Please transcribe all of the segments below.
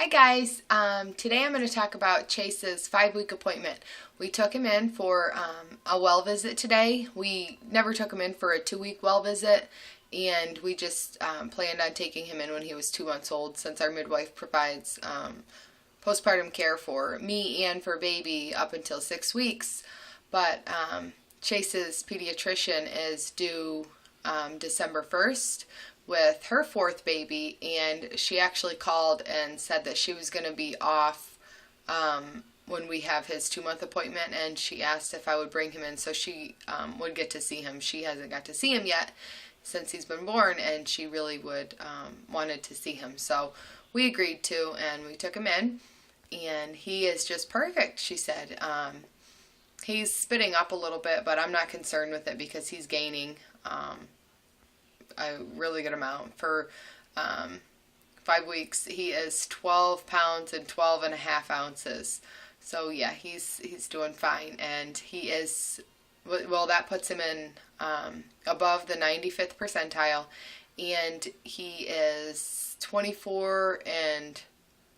Hi guys, today I'm going to talk about Chase's 5-week appointment. We took him in for a well visit today. We never took him in for a 2-week well visit, and we just planned on taking him in when he was 2 months old, since our midwife provides postpartum care for me and for baby up until 6 weeks. But Chase's pediatrician is due December 1st with her 4th baby, and she actually called and said that she was going to be off when we have his 2-month appointment, and she asked if I would bring him in so she would get to see him. She hasn't got to see him yet since he's been born, and she really would wanted to see him. So we agreed to, and we took him in, and he is just perfect, she said. He's spitting up a little bit, but I'm not concerned with it because he's gaining a really good amount. For 5 weeks, he is 12 pounds and 12 and a half ounces. So yeah, he's doing fine, and he is, well, that puts him in above the 95th percentile, and he is 24 and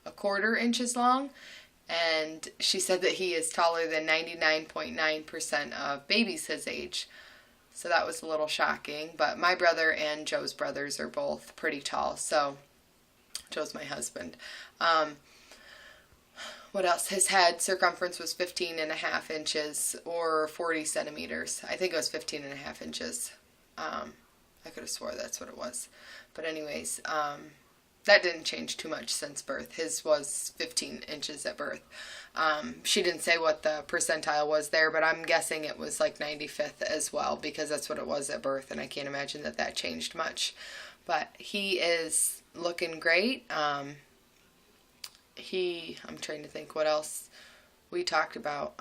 a quarter inches long, and she said that he is taller than 99.9% of babies his age. So that was a little shocking, but my brother and Joe's brothers are both pretty tall. So Joe's my husband. What else? His head circumference was 15 and a half inches or 40 centimeters. I think it was 15 and a half inches. I could have swore that's what it was. But anyways, that didn't change too much since birth. His was 15 inches at birth. She didn't say what the percentile was there, but I'm guessing it was like 95th as well, because that's what it was at birth, and I can't imagine that changed much. But he is looking great. I'm trying to think what else we talked about.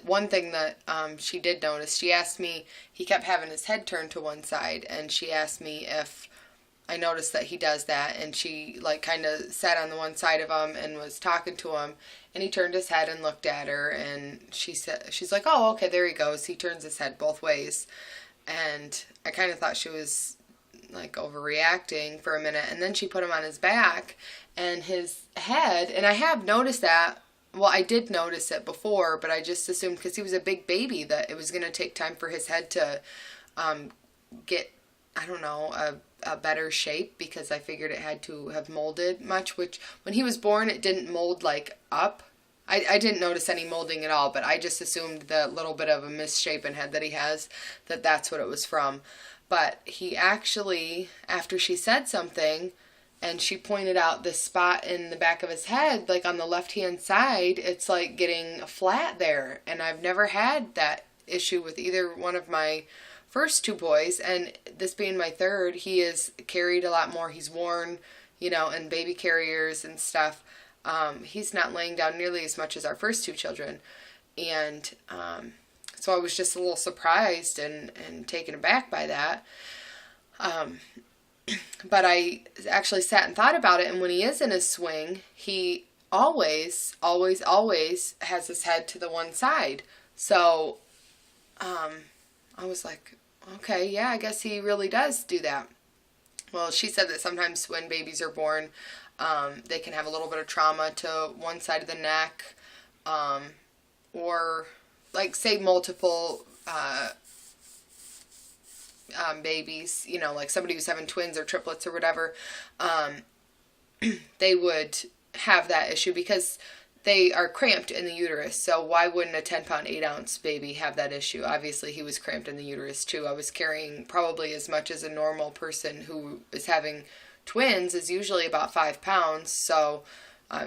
One thing that she did notice, she asked me, he kept having his head turned to one side, and she asked me if I noticed that he does that, and she like kind of sat on the one side of him and was talking to him, and he turned his head and looked at her, and she's like, oh, okay, there he goes. He turns his head both ways. And I kind of thought she was like overreacting for a minute, and then she put him on his back, and his head, and I have noticed that, well, I did notice it before, but I just assumed because he was a big baby that it was going to take time for his head to get, I don't know, a better shape, because I figured it had to have molded much, which when he was born it didn't mold like up. I didn't notice any molding at all, but I just assumed the little bit of a misshapen head that he has, that's what it was from. But he actually, after she said something and she pointed out this spot in the back of his head, like on the left-hand side, it's like getting flat there. And I've never had that issue with either one of my first 2 boys, and this being my 3rd, he is carried a lot more. He's worn, in baby carriers and stuff. He's not laying down nearly as much as our first 2 children. And so I was just a little surprised and taken aback by that. But I actually sat and thought about it, and when he is in his swing, he always, always, always has his head to the one side. So I was like, okay, yeah, I guess he really does do that. Well, she said that sometimes when babies are born, they can have a little bit of trauma to one side of the neck, or like say multiple babies, like somebody who's having twins or triplets or whatever, they would have that issue because they are cramped in the uterus. So why wouldn't a 10-pound, 8-ounce baby have that issue? Obviously, he was cramped in the uterus too. I was carrying probably as much as a normal person who is having twins is usually about 5 pounds. So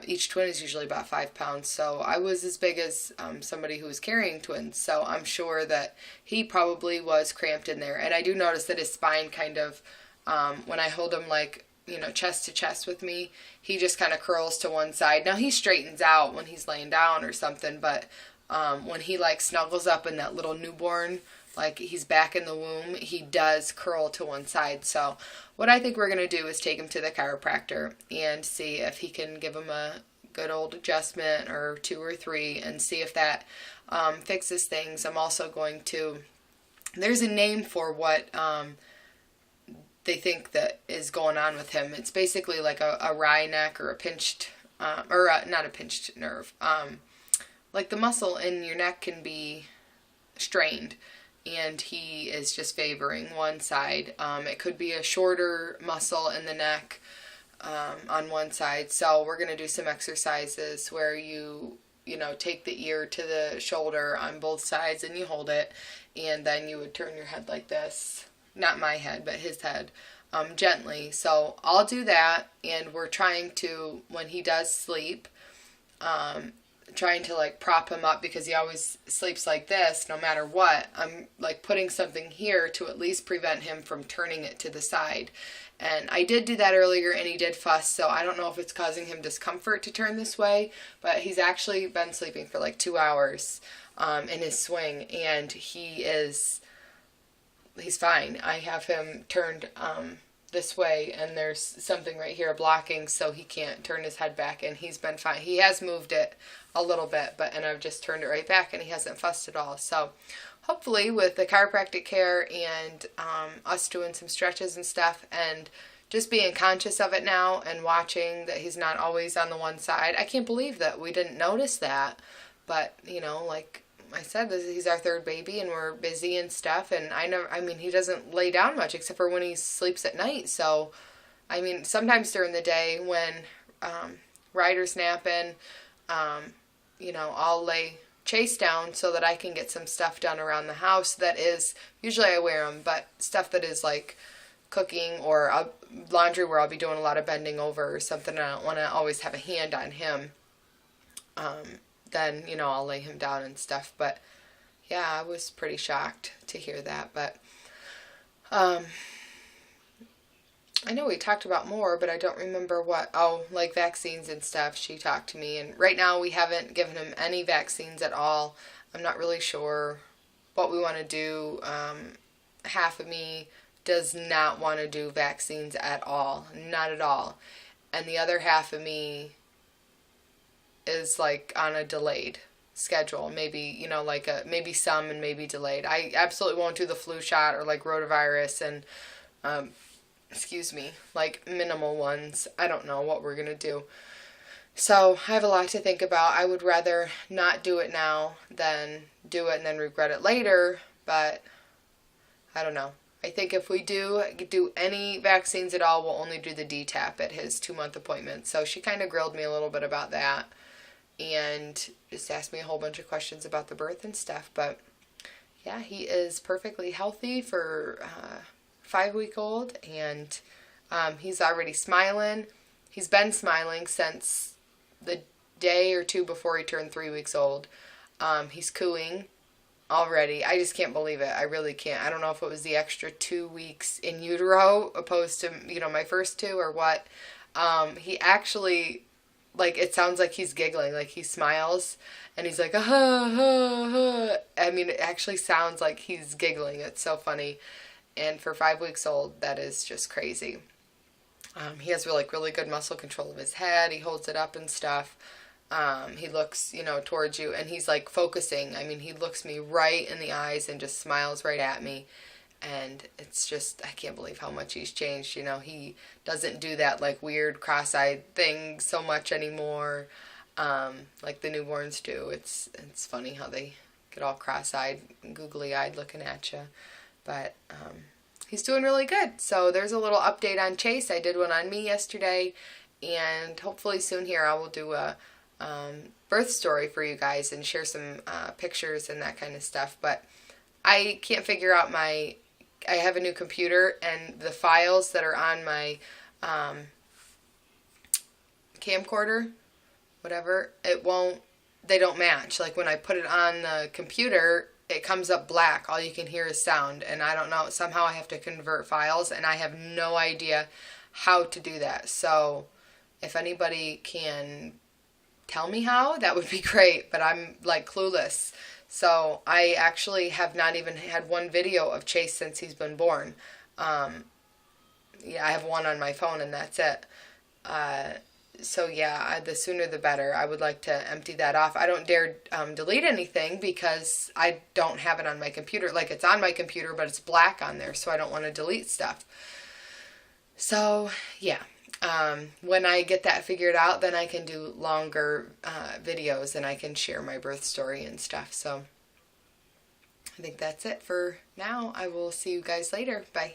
each twin is usually about 5 pounds. So I was as big as somebody who was carrying twins. So I'm sure that he probably was cramped in there. And I do notice that his spine kind of, when I hold him like, chest to chest with me, he just kind of curls to one side. Now he straightens out when he's laying down or something, but when he like snuggles up in that little newborn, like he's back in the womb, he does curl to one side. So what I think we're going to do is take him to the chiropractor and see if he can give him a good old adjustment or 2 or 3 and see if that fixes things. I'm also going to, there's a name for what they think that is going on with him. It's basically like a wry neck or a pinched, not a pinched nerve. Like the muscle in your neck can be strained, and he is just favoring one side. It could be a shorter muscle in the neck on one side. So we're going to do some exercises where you take the ear to the shoulder on both sides and you hold it, and then you would turn your head like this. Not my head, but his head, gently. So I'll do that, and we're trying to, when he does sleep, trying to like prop him up, because he always sleeps like this no matter what. I'm like putting something here to at least prevent him from turning it to the side. And I did do that earlier, and he did fuss, so I don't know if it's causing him discomfort to turn this way, but he's actually been sleeping for like 2 hours in his swing, and he's fine. I have him turned this way, and there's something right here blocking, so he can't turn his head back, and he's been fine. He has moved it a little bit, and I've just turned it right back, and he hasn't fussed at all. So hopefully with the chiropractic care and us doing some stretches and stuff, and just being conscious of it now and watching that he's not always on the one side. I can't believe that we didn't notice that, but like I said, he's our third baby, and we're busy and stuff, and he doesn't lay down much except for when he sleeps at night. So sometimes during the day when Ryder's napping, I'll lay Chase down so that I can get some stuff done around the house. That is, usually I wear them, but stuff that is like cooking or laundry where I'll be doing a lot of bending over or something, and I don't want to always have a hand on him. Then, I'll lay him down and stuff. But yeah, I was pretty shocked to hear that. But I know we talked about more, but I don't remember what. Oh, like vaccines and stuff. She talked to me, and right now we haven't given him any vaccines at all. I'm not really sure what we want to do. Half of me does not want to do vaccines at all. Not at all. And the other half of me is like on a delayed schedule. Maybe, maybe some and maybe delayed. I absolutely won't do the flu shot or like rotavirus and, like minimal ones. I don't know what we're going to do. So I have a lot to think about. I would rather not do it now than do it and then regret it later. But I don't know. I think if we do any vaccines at all, we'll only do the DTaP at his 2-month appointment. So she kind of grilled me a little bit about that and just asked me a whole bunch of questions about the birth and stuff. But yeah, he is perfectly healthy for 5-week-old, and he's already smiling. He's been smiling since the day or two before he turned 3 weeks old. He's cooing already. I just can't believe it. I really can't. I don't know if it was the extra 2 weeks in utero opposed to, my first 2 or what. He actually, it sounds like he's giggling, like he smiles and he's like, it actually sounds like he's giggling. It's so funny. And for 5 weeks old, that is just crazy. He has really good muscle control of his head. He holds it up and stuff. He looks, towards you, and he's focusing. He looks me right in the eyes and just smiles right at me. And it's just, I can't believe how much he's changed. He doesn't do that weird cross-eyed thing so much anymore, like the newborns do. It's funny how they get all cross-eyed and googly-eyed looking at you. But he's doing really good. So there's a little update on Chase. I did one on me yesterday, and hopefully soon here I will do a birth story for you guys and share some pictures and that kind of stuff. But I can't figure out I have a new computer, and the files that are on my camcorder, whatever, they don't match. When I put it on the computer, it comes up black. All you can hear is sound, and I don't know, somehow I have to convert files, and I have no idea how to do that. So if anybody can tell me how, that would be great, but I'm clueless. So I actually have not even had one video of Chase since he's been born. I have one on my phone, and that's it. So yeah, the sooner the better. I would like to empty that off. I don't dare delete anything because I don't have it on my computer. It's on my computer, but it's black on there, so I don't want to delete stuff. So, yeah. When I get that figured out, then I can do longer videos and I can share my birth story and stuff. So, I think that's it for now. I will see you guys later. Bye.